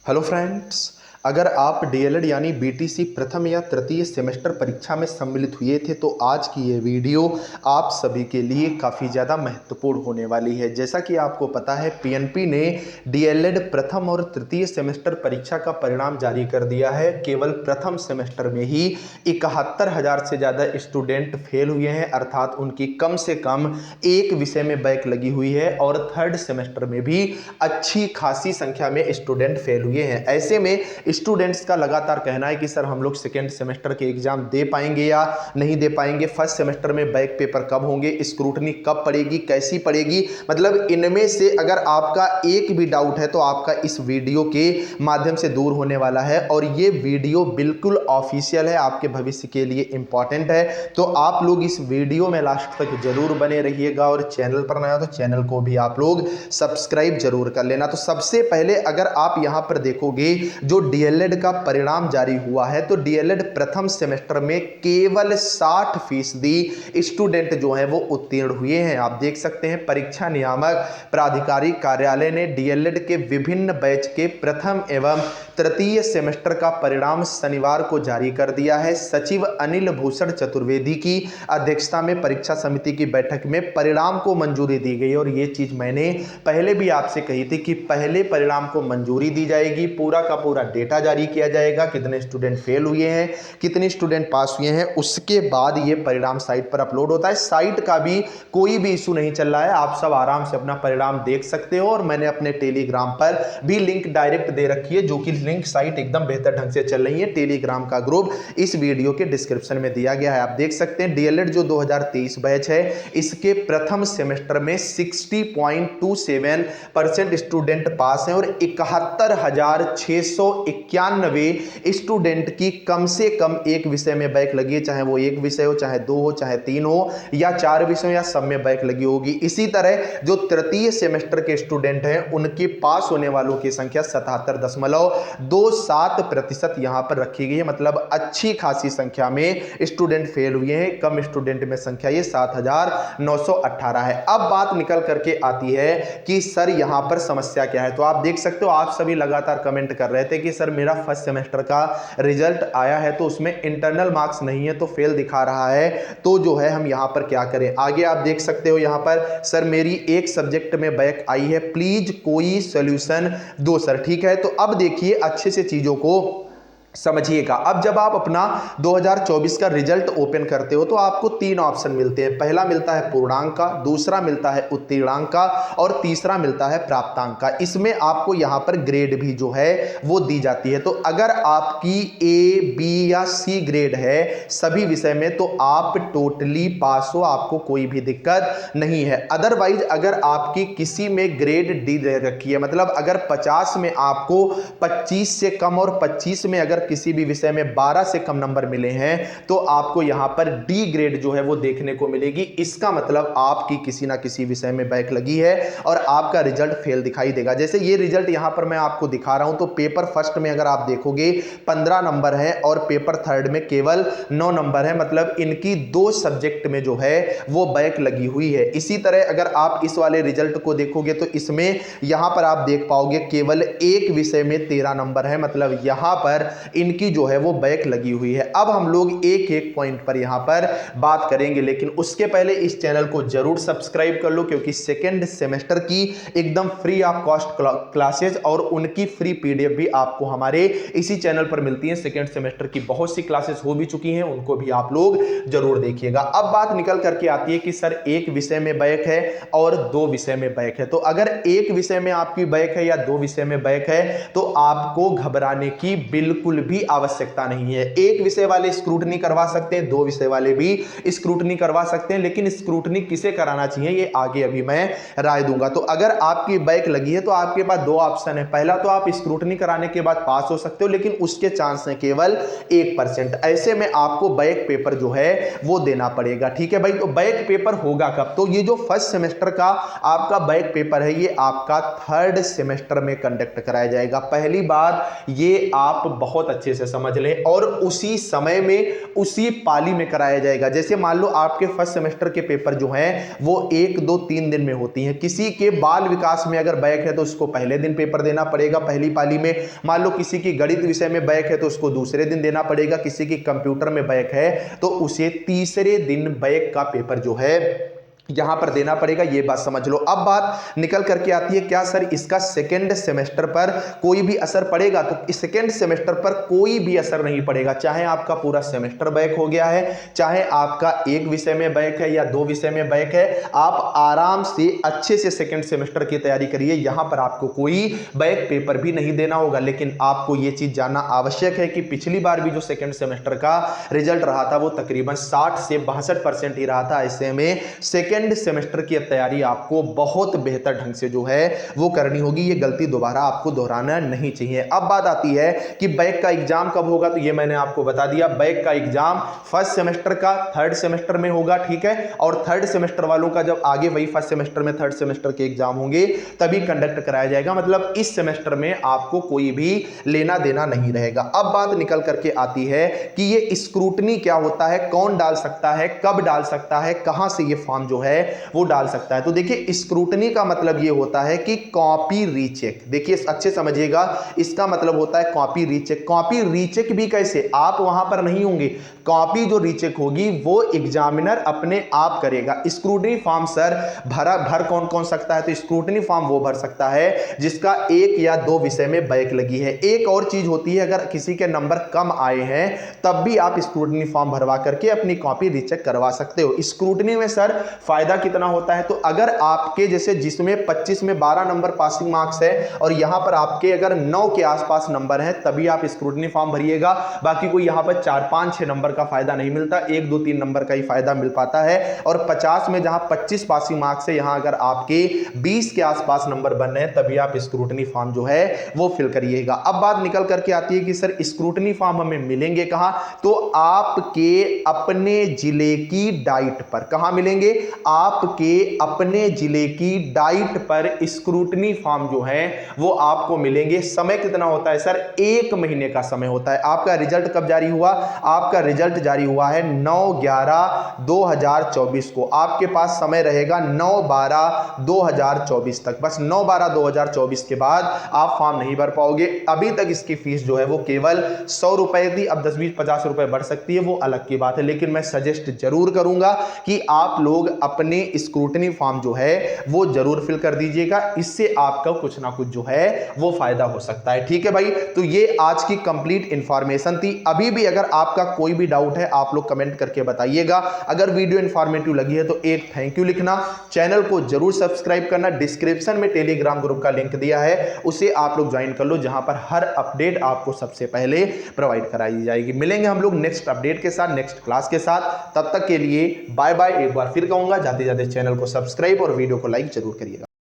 Hello friends, अगर आप DElEd यानी बीटीसी प्रथम या तृतीय सेमेस्टर परीक्षा में सम्मिलित हुए थे तो आज की ये वीडियो आप सभी के लिए काफ़ी ज़्यादा महत्वपूर्ण होने वाली है। जैसा कि आपको पता है, पीएनपी ने डीएलएड प्रथम और तृतीय सेमेस्टर परीक्षा का परिणाम जारी कर दिया है। केवल प्रथम सेमेस्टर में ही 71,000 से ज़्यादा स्टूडेंट फेल हुए हैं, अर्थात उनकी कम से कम एक विषय में बैक लगी हुई है। और थर्ड सेमेस्टर में भी अच्छी खासी संख्या में स्टूडेंट फेल हुए हैं। ऐसे में स्टूडेंट्स का लगातार कहना है कि सर हम लोग सेकेंड सेमेस्टर के एग्जाम दे पाएंगे या नहीं दे पाएंगे, फर्स्ट सेमेस्टर में बैक पेपर कब होंगे, स्क्रूटनी कब पड़ेगी, कैसी पड़ेगी। मतलब इनमें से अगर आपका एक भी डाउट है तो आपका इस वीडियो के माध्यम से दूर होने वाला है। और ये वीडियो बिल्कुल ऑफिशियल है, आपके भविष्य के लिए इंपॉर्टेंट है। तो आप लोग इस वीडियो में लास्ट तक जरूर बने रहिएगा और चैनल पर नया हो तो चैनल को भी आप लोग सब्सक्राइब जरूर कर लेना। तो सबसे पहले अगर आप यहां पर देखोगे जो डीएलएड का परिणाम जारी हुआ है तो डीएलएड प्रथम सेमेस्टर में केवल 60% स्टूडेंट जो है वो उत्तीर्ण हुए हैं। आप देख सकते हैं, परीक्षा नियामक प्राधिकारी कार्यालय ने डीएलएड के विभिन्न बैच के प्रथम एवं तृतीय सेमेस्टर का परिणाम शनिवार को जारी कर दिया है। सचिव अनिल भूषण चतुर्वेदी की अध्यक्षता में परीक्षा समिति की बैठक में परिणाम को मंजूरी दी गई। और ये चीज मैंने पहले भी आपसे कही थी कि पहले परिणाम को मंजूरी दी जाएगी, पूरा का पूरा डेटा जारी किया जाएगा, कितने स्टूडेंट फेल हुए हैं, कितने स्टूडेंट पास हुए हैं, उसके बाद ये परिणाम साइट पर अपलोड होता है। साइट का भी कोई भी इशू नहीं चल रहा है, आप सब आराम से अपना परिणाम देख सकते हो। और मैंने अपने टेलीग्राम पर भी लिंक डायरेक्ट दे रखी है, जो कि लिंक साइट एकदम बेहतर ढंग से चल रही है। टेलीग्राम का ग्रुप इस वीडियो के डिस्क्रिप्शन में दिया गया है, आप देख सकते हैं। डीएलएड जो 2023 बैच है, इसके प्रथम सेमेस्टर में 60.27% स्टूडेंट पास हैं और 71,691 स्टूडेंट की कम से कम एक विषय में बैक लगी है, चाहे वो एक विषय हो, चाहे दो हो, चाहे तीन हो, या चार विषय या सब में बैक लगी होगी। इसी तरह जो तृतीय सेमेस्टर के स्टूडेंट हैं, उनके पास होने वालों की संख्या 77.27% यहां पर रखी गई है। मतलब अच्छी खासी संख्या में स्टूडेंट फेल हुए हैं, कम स्टूडेंट में संख्या ये 7,918 है। अब बात निकल करके आती है कि सर यहां पर समस्या क्या है। तो आप देख सकते हो, आप सभी लगातार कमेंट कर रहे थे कि सर मेरा फर्स्ट सेमेस्टर का रिजल्ट आया है तो उसमें इंटरनल मार्क्स नहीं है तो फेल दिखा रहा है, तो जो है हम यहां पर क्या करें। आगे आप देख सकते हो यहां पर, सर मेरी एक सब्जेक्ट में बैक आई है, प्लीज कोई सॉल्यूशन दो सर। ठीक है, तो अब देखिए अच्छे से चीजों को समझिएगा। अब जब आप अपना 2024 का रिजल्ट ओपन करते हो तो आपको तीन ऑप्शन मिलते हैं। पहला मिलता है पूर्णांक का, दूसरा मिलता है उत्तीर्णांक का और तीसरा मिलता है प्राप्तांक का। इसमें आपको यहां पर ग्रेड भी जो है वो दी जाती है। तो अगर आपकी ए, बी या सी ग्रेड है सभी विषय में तो आप टोटली पास हो, आपको कोई भी दिक्कत नहीं है। अदरवाइज अगर आपकी किसी में ग्रेड डी दे रखी है, मतलब अगर 50 में आपको 25 से कम और 25 में अगर किसी भी विषय में 12 से कम नंबर मिले हैं तो आपको यहां पर डी ग्रेड जो है वो देखने को मिलेगी। इसका मतलब आपकी किसी ना किसी विषय में बैक लगी है और आपका रिजल्ट फेल दिखाई देगा। जैसे ये रिजल्ट यहां पर मैं आपको दिखा रहा हूं तो पेपर फर्स्ट में अगर आप देखोगे 15 नंबर है और पेपर थर्ड में केवल 9 नंबर है, मतलब इनकी दो सब्जेक्ट में जो है वो बैक लगी हुई है। इसी तरह अगर आप इस वाले रिजल्ट को देखोगे तो इसमें यहां पर आप देख पाओगे केवल एक विषय में 13 नंबर है, मतलब यहां पर इनकी जो है वो बैक लगी हुई है। अब हम लोग एक एक पॉइंट पर यहां पर बात करेंगे, लेकिन उसके पहले इस चैनल को जरूर सब्सक्राइब कर लो, क्योंकि सेकेंड सेमेस्टर की एकदम फ्री ऑफ कॉस्ट क्लासेस और उनकी फ्री पीडीएफ भी आपको हमारे इसी चैनल पर मिलती है। सेकेंड सेमेस्टर की बहुत सी क्लासेस हो भी चुकी हैं, उनको भी आप लोग जरूर देखिएगा। अब बात निकल करके आती है कि सर एक विषय में बैक है और दो विषय में बैक है। तो अगर एक विषय में आपकी बैक है या दो विषय में बैक है तो आपको घबराने की बिल्कुल भी आवश्यकता नहीं है। एक विषय वाले स्क्रूटनी करवा सकते हैं, दो विषय वाले भी स्क्रूटनी करवा सकते हैं, लेकिन स्क्रूटनी किसे कराना चाहिए ये आगे अभी मैं राय दूंगा। तो अगर आपकी बैक लगी है तो आपके पास दो ऑप्शन है। पहला तो आप स्क्रूटनी कराने के बाद पास हो सकते हो, लेकिन उसके चांस है केवल 1%। ऐसे में आपको बैक पेपर जो है वो देना पड़ेगा। ठीक है भाई, तो बैक पेपर होगा कब? तो ये जो फर्स्ट सेमेस्टर का आपका बैक पेपर है ये आपका थर्ड सेमेस्टर में कंडक्ट कराया जाएगा। पहली बात ये आप बहुत अच्छे से समझ लें और उसी समय में उसी पाली में कराया जाएगा। जैसे मान लो आपके फर्स्ट सेमेस्टर के पेपर जो हैं वो 1, 2, 3 दिन में होती हैं। किसी के बाल विकास में अगर बैक है तो उसको पहले दिन पेपर देना पड़ेगा पहली पाली में। मान लो किसी की गणित विषय में बैक है तो उसको दूसरे दिन देना पड़ेगा। किसी की कंप्यूटर में बैक है तो उसे तीसरे दिन बैक का पेपर जो है यहां पर देना पड़ेगा। ये बात समझ लो। अब बात निकल करके आती है, क्या सर इसका सेकेंड सेमेस्टर पर कोई भी असर पड़ेगा? तो इस सेकेंड सेमेस्टर पर कोई भी असर नहीं पड़ेगा। चाहे आपका पूरा सेमेस्टर बैक हो गया है, चाहे आपका एक विषय में बैक है या 2 विषय में बैक है, आप आराम से अच्छे से सेकेंड सेमेस्टर की तैयारी करिए। यहां पर आपको कोई बैक पेपर भी नहीं देना होगा। लेकिन आपको यह चीज जानना आवश्यक है कि पिछली बार भी जो सेकेंड सेमेस्टर का रिजल्ट रहा था वो तकरीबन 60 से 62% ही रहा था। ऐसे में सेकेंड सेमेस्टर की तैयारी आपको बहुत बेहतर ढंग से जो है वो करनी होगी। ये गलती दोबारा आपको दोहराना नहीं चाहिए। अब बात आती है कि बैक का एग्जाम कब होगा, तो ये मैंने आपको बता दिया। बैक का एग्जाम फर्स्ट सेमेस्टर का थर्ड सेमेस्टर में होगा, ठीक है। और थर्ड सेमेस्टर वालों का जब आगे वही फर्स्ट सेमेस्टर में थर्ड सेमेस्टर के एग्जाम होंगे तभी कंडक्ट कराया जाएगा। मतलब इस सेमेस्टर में आपको कोई भी लेना देना नहीं रहेगा। अब बात निकल करके आती है कि ये स्क्रूटनी क्या होता है, कौन डाल सकता है, कब डाल सकता है, कहां से ये फॉर्म जो है वो डाल सकता है। तो देखिए स्क्रूटनी का मतलब ये होता है कि कॉपी रीचेक। देखिए अच्छे समझिएगा, इसका मतलब होता है कॉपी रीचेक। कॉपी रीचेक भी कैसे, आप वहां पर नहीं होंगे। कॉपी जो रीचेक होगी वो एग्जामिनर अपने आप करेगा। स्क्रूटनी फॉर्म सर भर कौन कौन सकता है, तो स्क्रूटनी फॉर्म वो भर सकता है जिसका 1 या 2 विषय में बैक लगी है। एक और चीज होती है, अगर किसी के नंबर कम आए हैं तब भी आप स्क्रूटनी फॉर्म भरवा करके अपनी कॉपी रीचेक करवा सकते हो। स्क्रूटनी में सर फायदा कितना होता है, तो अगर आपके जैसे जिसमें 25 में 12 नंबर पासिंग मार्क्स है और यहां पर आपके अगर 9 के आसपास नंबर है तभी आप स्क्रूटनी फॉर्म भरिएगा। बाकी कोई यहां पर 4, 5, 6 नंबर का फायदा नहीं मिलता, 1, 2, 3 नंबर का ही फायदा मिल पाता है। और 50 में जहां 25 पासिंग मार्क्स है, यहां अगर आपके 20 के आसपास नंबर बन रहे हैं तभी आप स्क्रूटनी फॉर्म जो है वो फिल करिएगा। अब बात निकल करके आती है कि सर स्क्रूटनी फॉर्म हमें मिलेंगे कहां, तो आपके अपने जिले की डाइट पर। कहां मिलेंगे, आपके अपने जिले की डाइट पर स्क्रूटनी फॉर्म जो है वो आपको मिलेंगे। समय कितना होता है सर, 1 महीने का समय होता है। आपका रिजल्ट कब जारी हुआ, आपका रिजल्ट जारी हुआ है 9/11/2024 को। आपके पास समय रहेगा 9/12/2024 तक। बस 9/12/2024 के बाद आप फॉर्म नहीं भर पाओगे। अभी तक इसकी फीस जो है वो केवल 100 रुपए थी, अब 10, 20, 50 रुपए बढ़ सकती है, वो अलग की बात है। लेकिन मैं सजेस्ट जरूर करूंगा कि आप लोग अपने स्क्रूटनी फॉर्म जो है वो जरूर फिल कर दीजिएगा। इससे आपका कुछ ना कुछ जो है वो फायदा हो सकता है, ठीक है भाई। तो ये आज की कंप्लीट इंफॉर्मेशन थी। अभी भी अगर आपका कोई भी डाउट है आप लोग कमेंट करके बताइएगा। अगर वीडियो इंफॉर्मेटिव लगी है तो एक थैंक यू लिखना, चैनल को जरूर सब्सक्राइब करना। डिस्क्रिप्शन में टेलीग्राम ग्रुप का लिंक दिया है, उसे आप लोग ज्वाइन कर लो, जहां पर हर अपडेट आपको सबसे पहले प्रोवाइड कराई जाएगी। मिलेंगे हम लोग नेक्स्ट अपडेट के साथ, नेक्स्ट क्लास के साथ। तब तक के लिए बाय बाय। एक बार फिर कहूंगा, जाते जाते चैनल को सब्सक्राइब और वीडियो को लाइक जरूर करिएगा।